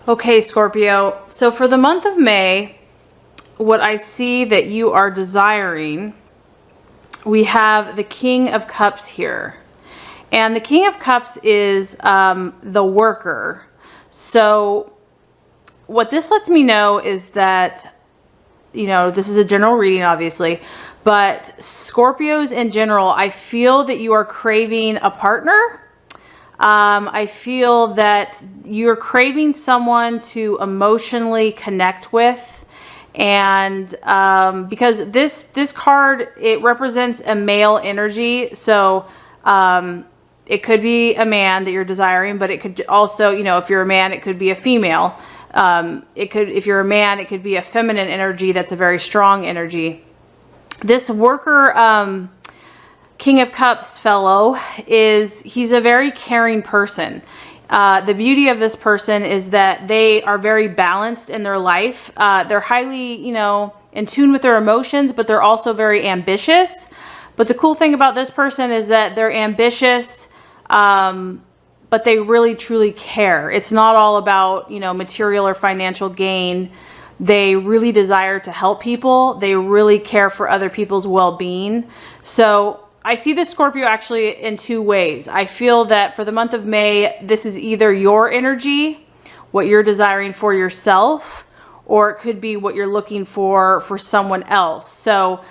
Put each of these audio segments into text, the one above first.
Okay, Scorpio. So for the month of May, what I see that you are desiring, we have the King of Cups here. And the King of Cups is the worker. So what this lets me know is that, you know, this is a general reading, obviously, but Scorpios in general, I feel that you are craving a partner. I feel that you're craving someone to emotionally connect with. And because this card, it represents a male energy. So it could be a man that you're desiring, but it could also, you know, if you're a man, it could be a female. If you're a man, it could be a feminine energy that's a very strong energy. This worker, King of Cups fellow, he's a very caring person. The beauty of this person is that they are very balanced in their life. They're highly, you know, in tune with their emotions, but they're also very ambitious. But the cool thing about this person is that they're ambitious, but they really truly care. It's not all about, you know, material or financial gain. They really desire to help people. They really care for other people's well-being. So I see this Scorpio actually in two ways. I feel that for the month of May, this is either your energy, what you're desiring for yourself, or it could be what you're looking for someone else. So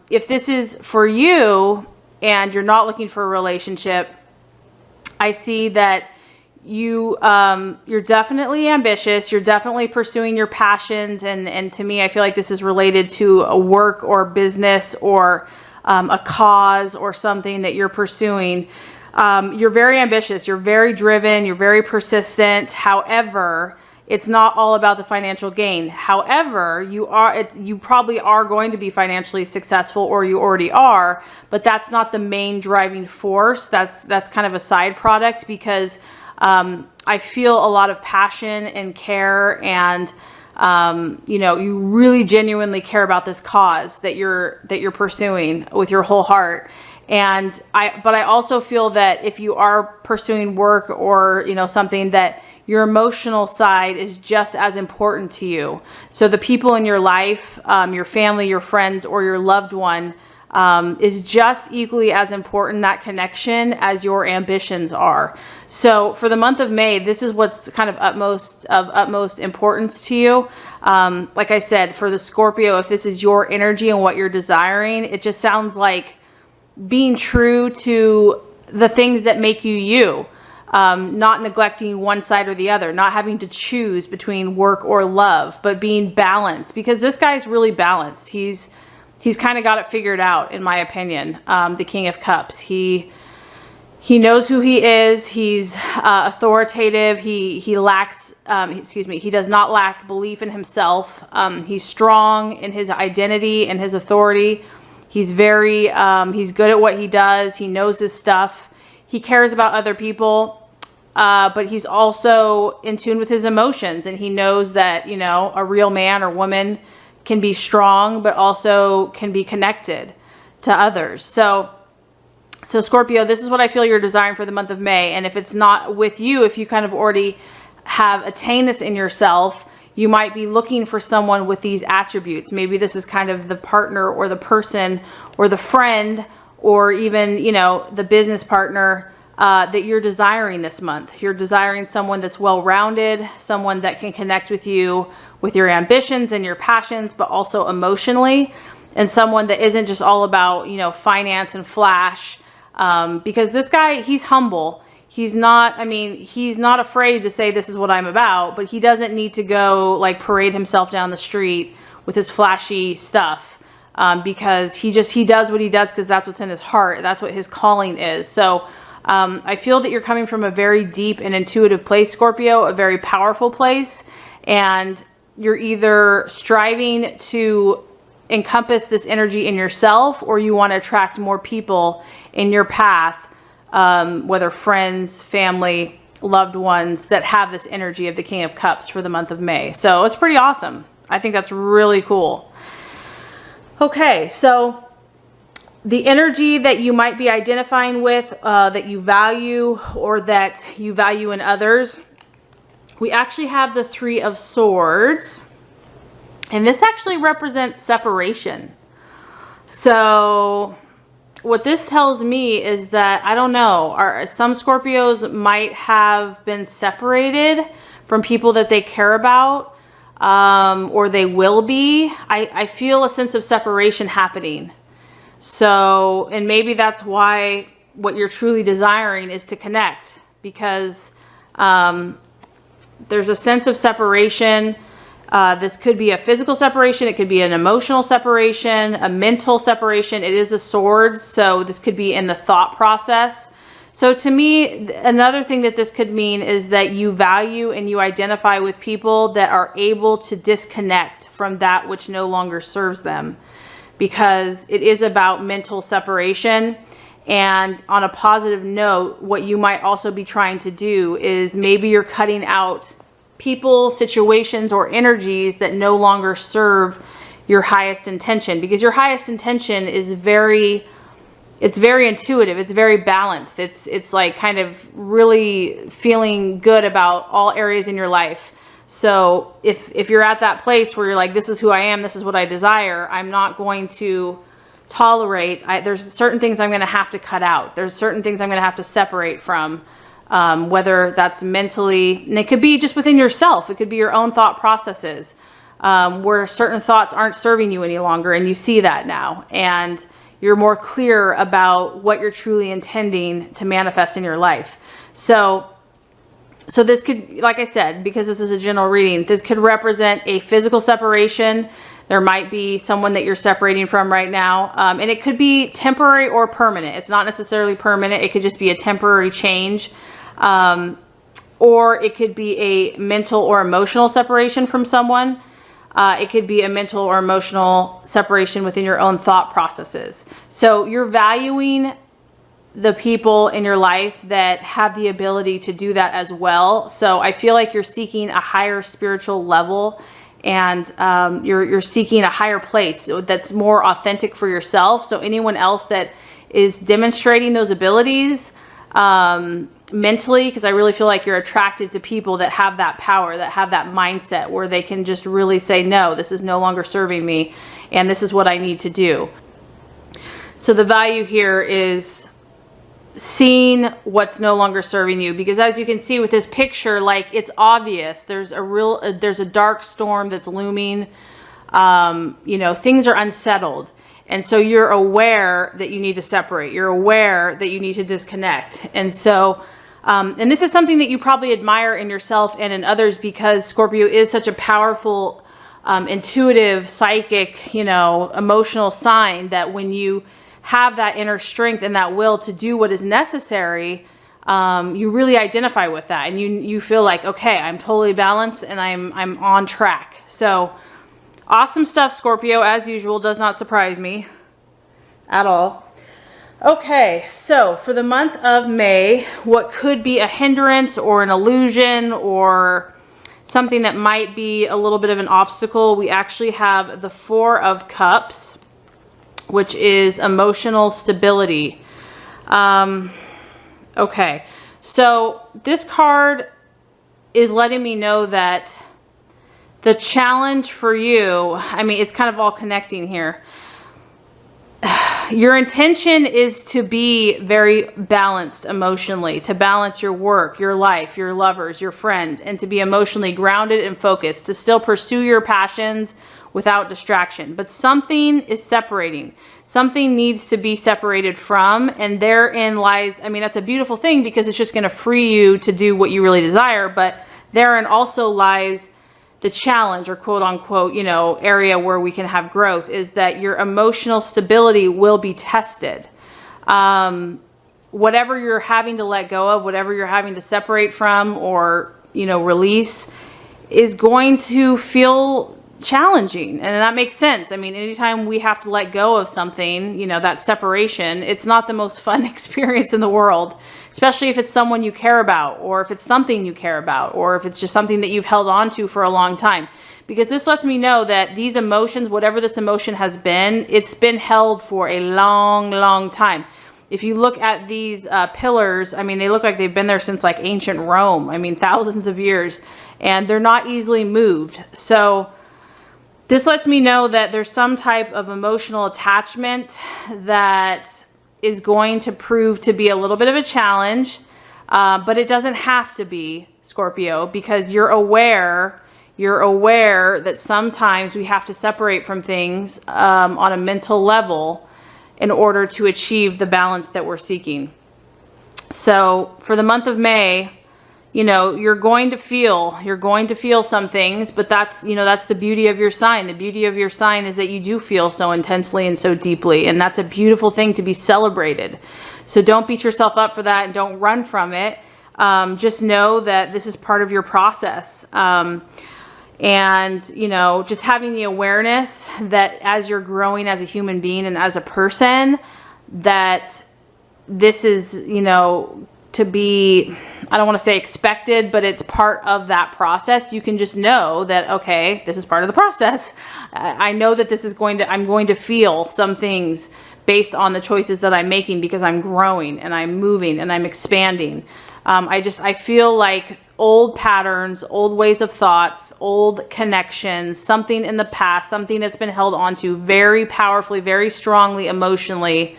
if this is for you and you're not looking for a relationship, I see that you're definitely ambitious. You're definitely pursuing your passions. And to me, I feel like this is related to a work or business or a cause or something that you're pursuing. You're very ambitious. You're very driven. You're very persistent. However, it's not all about the financial gain. However, you probably are going to be financially successful, or you already are, but that's not the main driving force. That's kind of a side product, because I feel a lot of passion and care, and you know, you really genuinely care about this cause that you're pursuing with your whole heart. But I also feel that if you are pursuing work or, you know, something, that your emotional side is just as important to you. So the people in your life, your family, your friends, or your loved one, is just equally as important, that connection, as your ambitions are. So for the month of May, this is what's kind of utmost importance to you. Like I said, for the Scorpio, if this is your energy and what you're desiring, it just sounds like being true to the things that make you you. Not neglecting one side or the other, not having to choose between work or love, but being balanced, because this guy's really balanced. He's kind of got it figured out, in my opinion. The King of Cups. He knows who he is. He's authoritative. He does not lack belief in himself. He's strong in his identity and his authority. He's good at what he does. He knows his stuff. He cares about other people, but he's also in tune with his emotions, and he knows that, you know, a real man or woman can be strong, but also can be connected to others. So Scorpio, this is what I feel you're desiring for the month of May. And if it's not with you, if you kind of already have attained this in yourself, you might be looking for someone with these attributes. Maybe this is kind of the partner or the person or the friend, or even, you know, the business partner that you're desiring this month. You're desiring someone that's well-rounded, someone that can connect with you with your ambitions and your passions, but also emotionally, and someone that isn't just all about, you know, finance and flash. Because this guy, he's humble. He's not afraid to say, this is what I'm about, but he doesn't need to go like parade himself down the street with his flashy stuff. Because he does what he does because that's what's in his heart. That's what his calling is. So I feel that you're coming from a very deep and intuitive place, Scorpio, a very powerful place. And you're either striving to encompass this energy in yourself, or you want to attract more people in your path, whether friends, family, loved ones, that have this energy of the King of Cups for the month of May. So it's pretty awesome. I think that's really cool. Okay, so the energy that you might be identifying with, that you value, or that you value in others, we actually have the Three of Swords, and this actually represents separation. So what this tells me is that, I don't know, some Scorpios might have been separated from people that they care about, or they will be. I feel a sense of separation happening. So, and maybe that's why what you're truly desiring is to connect, because there's a sense of separation. This could be a physical separation. It could be an emotional separation, a mental separation. It is a sword, so this could be in the thought process. So to me, another thing that this could mean is that you value and you identify with people that are able to disconnect from that which no longer serves them, because it is about mental separation. And on a positive note, what you might also be trying to do is maybe you're cutting out people, situations, or energies that no longer serve your highest intention, because your highest intention is very intuitive. It's very balanced. It's like kind of really feeling good about all areas in your life. So if you're at that place where you're like, this is who I am, this is what I desire, I'm not going to tolerate, there's certain things I'm going to have to cut out. There's certain things I'm going to have to separate from, whether that's mentally, and it could be just within yourself. It could be your own thought processes, where certain thoughts aren't serving you any longer, and you see that now, and you're more clear about what you're truly intending to manifest in your life. So this could, like I said, because this is a general reading, this could represent a physical separation. There might be someone that you're separating from right now. And it could be temporary or permanent. It's not necessarily permanent. It could just be a temporary change. Or it could be a mental or emotional separation from someone. It could be a mental or emotional separation within your own thought processes. So you're valuing the people in your life that have the ability to do that as well. So I feel like you're seeking a higher spiritual level, and you're seeking a higher place that's more authentic for yourself. So anyone else that is demonstrating those abilities mentally, because I really feel like you're attracted to people that have that power, that have that mindset where they can just really say, no, this is no longer serving me, and this is what I need to do. So the value here is seeing what's no longer serving you, because as you can see with this picture, like, it's obvious there's a dark storm that's looming. You know, things are unsettled, and so you're aware that you need to separate. You're aware that you need to disconnect. And so and this is something that you probably admire in yourself and in others, because Scorpio is such a powerful intuitive, psychic, you know, emotional sign, that when you have that inner strength and that will to do what is necessary, you really identify with that, and you feel like, okay, I'm totally balanced and I'm on track. So awesome stuff, Scorpio, as usual. Does not surprise me at all. Okay, so for the month of May, what could be a hindrance or an illusion or something that might be a little bit of an obstacle, we actually have the Four of Cups, which is emotional stability. Okay, so this card is letting me know that the challenge for you, I mean, it's kind of all connecting here. Your intention is to be very balanced emotionally, to balance your work, your life, your lovers, your friends, and to be emotionally grounded and focused, to still pursue your passions without distraction. But something is separating. Something needs to be separated from, and therein lies, I mean, that's a beautiful thing, because it's just going to free you to do what you really desire, but therein also lies the challenge, or quote unquote, you know, area where we can have growth, is that your emotional stability will be tested. Whatever you're having to let go of, whatever you're having to separate from, or, you know, release, is going to feel challenging. And that makes sense. I mean, anytime we have to let go of something, you know, that separation, it's not the most fun experience in the world, especially if it's someone you care about, or if it's something you care about, or if it's just something that you've held on to for a long time. Because this lets me know that these emotions, whatever this emotion has been, it's been held for a long, long time. If you look at these pillars, I mean, they look like they've been there since like ancient Rome. I mean, thousands of years. and they're not easily moved. So this lets me know that there's some type of emotional attachment that is going to prove to be a little bit of a challenge, but it doesn't have to be, Scorpio, because you're aware that sometimes we have to separate from things on a mental level in order to achieve the balance that we're seeking. So for the month of May, you know, you're going to feel some things, but that's the beauty of your sign. The beauty of your sign is that you do feel so intensely and so deeply, and that's a beautiful thing to be celebrated. So don't beat yourself up for that and don't run from it. Just know that this is part of your process. And, you know, just having the awareness that as you're growing as a human being and as a person, that this is, you know, to be, I don't want to say expected, but it's part of that process. You can just know that, okay, this is part of the process. I know that this is I'm going to feel some things based on the choices that I'm making, because I'm growing and I'm moving and I'm expanding. I feel like old patterns, old ways of thoughts, old connections, something in the past, something that's been held onto very powerfully, very strongly emotionally,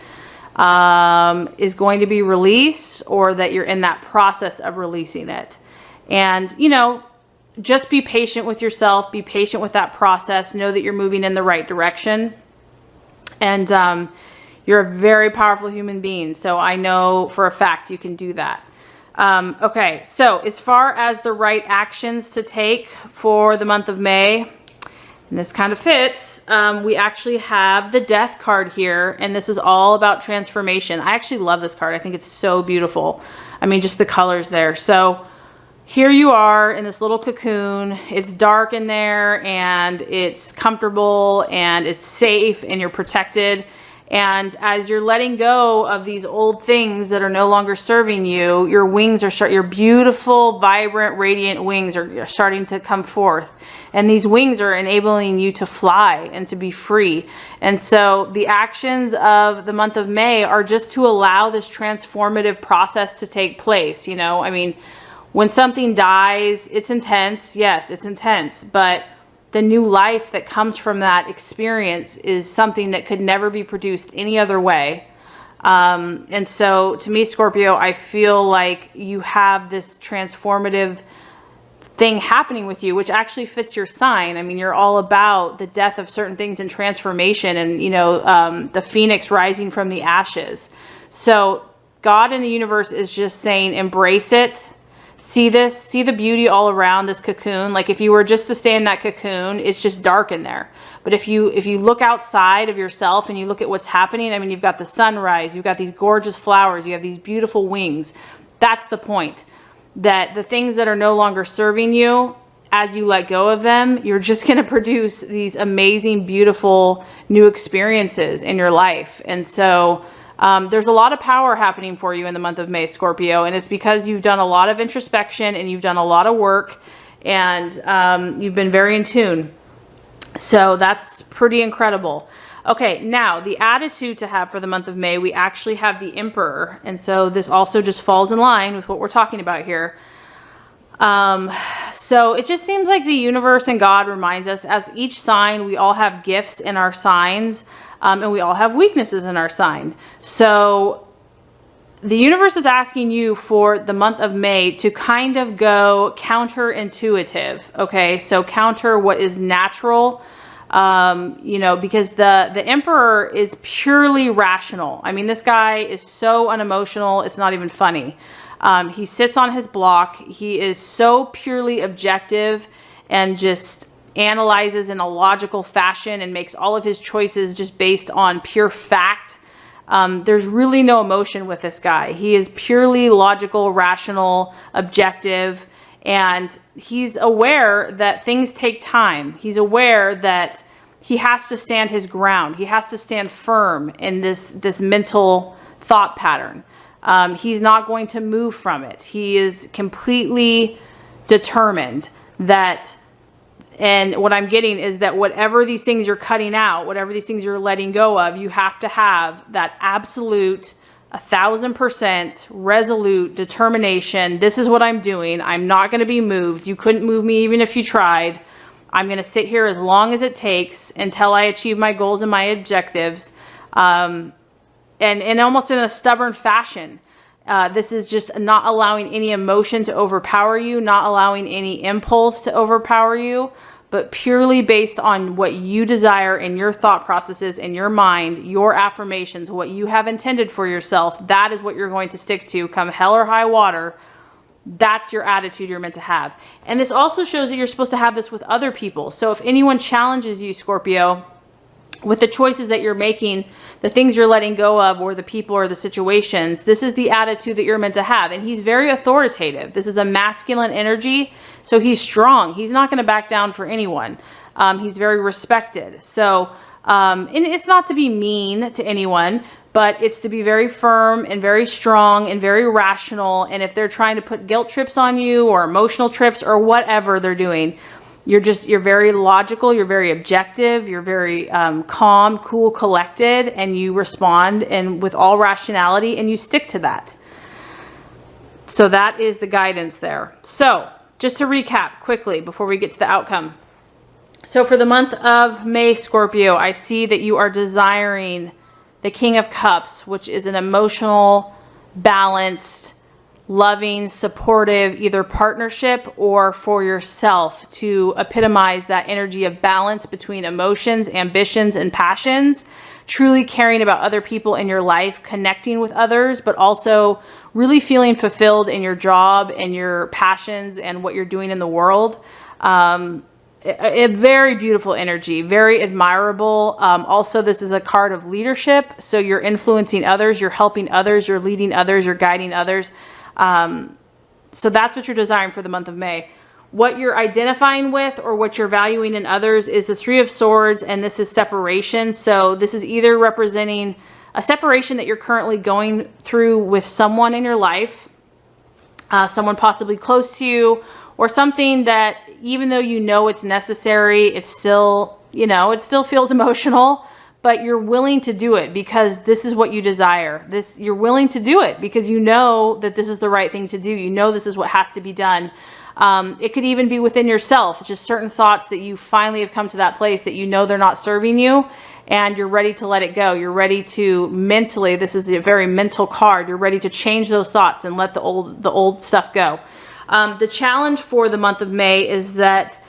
is going to be released, or that you're in that process of releasing it. And, you know, just be patient with yourself, be patient with that process, know that you're moving in the right direction. And you're a very powerful human being, so I know for a fact you can do that. Okay, so as far as the right actions to take for the month of May, and this kind of fits, we actually have the Death card here, and this is all about transformation. I actually love this card. I think it's so beautiful. I mean, just the colors there. So here you are in this little cocoon. It's dark in there, and it's comfortable, and it's safe, and you're protected. And as you're letting go of these old things that are no longer serving you, your wings are your beautiful, vibrant, radiant wings are starting to come forth. And these wings are enabling you to fly and to be free. And so the actions of the month of May are just to allow this transformative process to take place. You know, I mean, when something dies, it's intense. Yes, it's intense, but the new life that comes from that experience is something that could never be produced any other way. And so to me, Scorpio, I feel like you have this transformative thing happening with you, which actually fits your sign. I mean, you're all about the death of certain things and transformation, and, you know, the phoenix rising from the ashes. So God in the universe is just saying, embrace it. See this, see the beauty all around this cocoon. Like if you were just to stay in that cocoon, it's just dark in there. But if you look outside of yourself and you look at what's happening, I mean, you've got the sunrise, you've got these gorgeous flowers, you have these beautiful wings. That's the point. That the things that are no longer serving you, as you let go of them, you're just going to produce these amazing, beautiful new experiences in your life. And so there's a lot of power happening for you in the month of May, Scorpio, and it's because you've done a lot of introspection and you've done a lot of work, and you've been very in tune. So that's pretty incredible. Okay, now the attitude to have for the month of May, we actually have the Emperor, and so this also just falls in line with what we're talking about here. So it just seems like the universe and God reminds us, as each sign, we all have gifts in our signs. And we all have weaknesses in our sign. So the universe is asking you for the month of May to kind of go counterintuitive. Okay, so counter what is natural, you know, because the Emperor is purely rational. I mean, this guy is so unemotional, it's not even funny. He sits on his block. He is so purely objective and just analyzes in a logical fashion and makes all of his choices just based on pure fact. There's really no emotion with this guy. He is purely logical, rational, objective, and he's aware that things take time. He's aware that he has to stand his ground. He has to stand firm in this mental thought pattern. He's not going to move from it. He is completely determined that. And what I'm getting is that whatever these things you're cutting out, whatever these things you're letting go of, you have to have that absolute 1,000% resolute determination. This is what I'm doing. I'm not going to be moved. You couldn't move me even if you tried. I'm going to sit here as long as it takes until I achieve my goals and my objectives. And almost in a stubborn fashion. This is just not allowing any emotion to overpower you, not allowing any impulse to overpower you, but purely based on what you desire in your thought processes, in your mind, your affirmations, what you have intended for yourself. That is what you're going to stick to come hell or high water. That's your attitude you're meant to have. And this also shows that you're supposed to have this with other people. So if anyone challenges you, Scorpio, with the choices that you're making, the things you're letting go of, or the people or the situations, this is the attitude that you're meant to have. And he's very authoritative. This is a masculine energy, so he's strong. He's not going to back down for anyone. He's very respected. So, and it's not to be mean to anyone, but it's to be very firm and very strong and very rational. And if they're trying to put guilt trips on you or emotional trips or whatever they're doing, you're very logical, you're very objective, you're very calm, cool, collected, and you respond and with all rationality, and you stick to that. So that is the guidance there. So just to recap quickly before we get to the outcome. So for the month of May, Scorpio, I see that you are desiring the King of Cups, which is an emotional, balanced, loving, supportive, either partnership or for yourself, to epitomize that energy of balance between emotions, ambitions, and passions, truly caring about other people in your life, connecting with others, but also really feeling fulfilled in your job and your passions and what you're doing in the world. A very beautiful energy, very admirable. Also, this is a card of leadership. So you're influencing others, you're helping others, you're leading others, you're guiding others. So that's what you're desiring for the month of May. What you're identifying with or what you're valuing in others is the Three of Swords, and this is separation. So this is either representing a separation that you're currently going through with someone in your life, someone possibly close to you, or something that even though you know it's necessary, it's still, it still feels emotional, but you're willing to do it because this is what you desire. You're willing to do it because you know that this is the right thing to do. You know this is what has to be done. It could even be within yourself, just certain thoughts that you finally have come to that place that you know they're not serving you, and you're ready to let it go. You're ready to mentally, this is a very mental card, you're ready to change those thoughts and let the old stuff go. The challenge for the month of May is that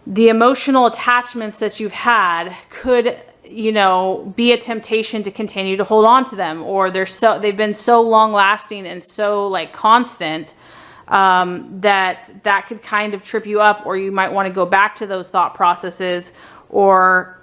the emotional attachments that you've had could, be a temptation to continue to hold on to them, or they've been so long lasting and so constant, that could kind of trip you up, or you might want to go back to those thought processes, or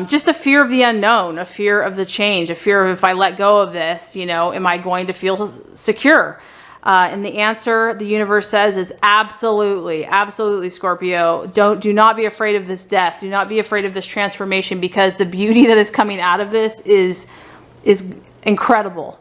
just a fear of the unknown, a fear of the change, a fear of, if I let go of this, am I going to feel secure? And the answer, the universe says, is absolutely, absolutely, Scorpio. Do not be afraid of this death. Do not be afraid of this transformation, because the beauty that is coming out of this is incredible.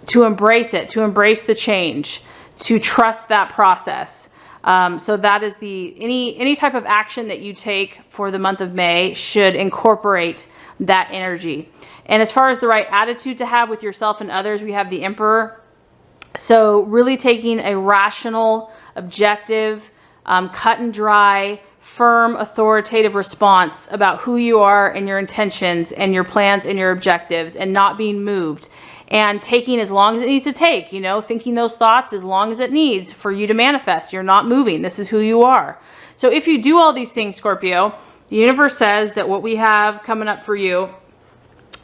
To embrace it, to embrace the change, to trust that process. So that is any type of action that you take for the month of May should incorporate that energy. And as far as the right attitude to have with yourself and others, we have the Emperor. So really taking a rational, objective, cut and dry, firm, authoritative response about who you are and your intentions and your plans and your objectives, and not being moved, and taking as long as it needs to take, thinking those thoughts as long as it needs for you to manifest. You're not moving. This is who you are. So if you do all these things, Scorpio, the universe says that what we have coming up for you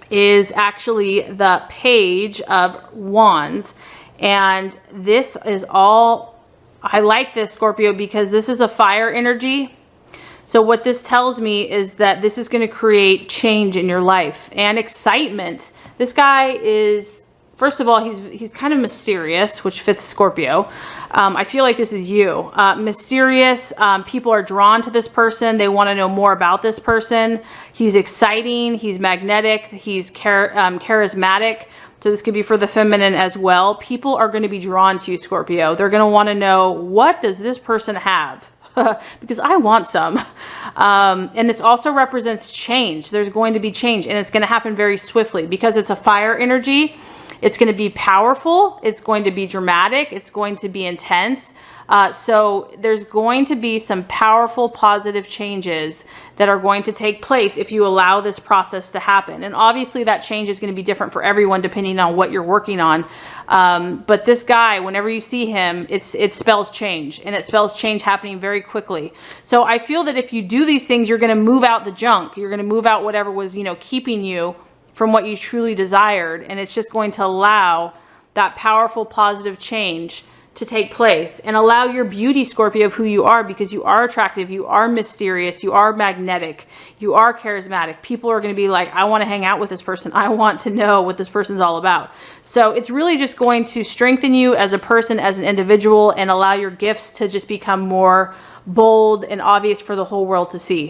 is actually the Page of Wands. And this is all, I like this, Scorpio, because this is a fire energy. So what this tells me is that this is going to create change in your life and excitement. This guy is, first of all, he's kind of mysterious, which fits Scorpio. I feel like this is you. Mysterious. People are drawn to this person. They want to know more about this person. He's exciting. He's magnetic. He's charismatic. So this could be for the feminine as well. People are going to be drawn to you, Scorpio. They're going to want to know, what does this person have? because I want some. And this also represents change. There's going to be change, and it's going to happen very swiftly because it's a fire energy. It's going to be powerful. It's going to be dramatic. It's going to be intense. So there's going to be some powerful positive changes that are going to take place if you allow this process to happen. And obviously that change is going to be different for everyone depending on what you're working on. But this guy, whenever you see him, it spells change, and it spells change happening very quickly. So I feel that if you do these things, you're going to move out the junk. You're going to move out whatever was, keeping you from what you truly desired. And it's just going to allow that powerful positive change to take place, and allow your beauty, Scorpio, of who you are, because you are attractive, you are mysterious, you are magnetic, you are charismatic. People are going to be like, I want to hang out with this person. I want to know what this person's all about. So it's really just going to strengthen you as a person, as an individual, and allow your gifts to just become more bold and obvious for the whole world to see.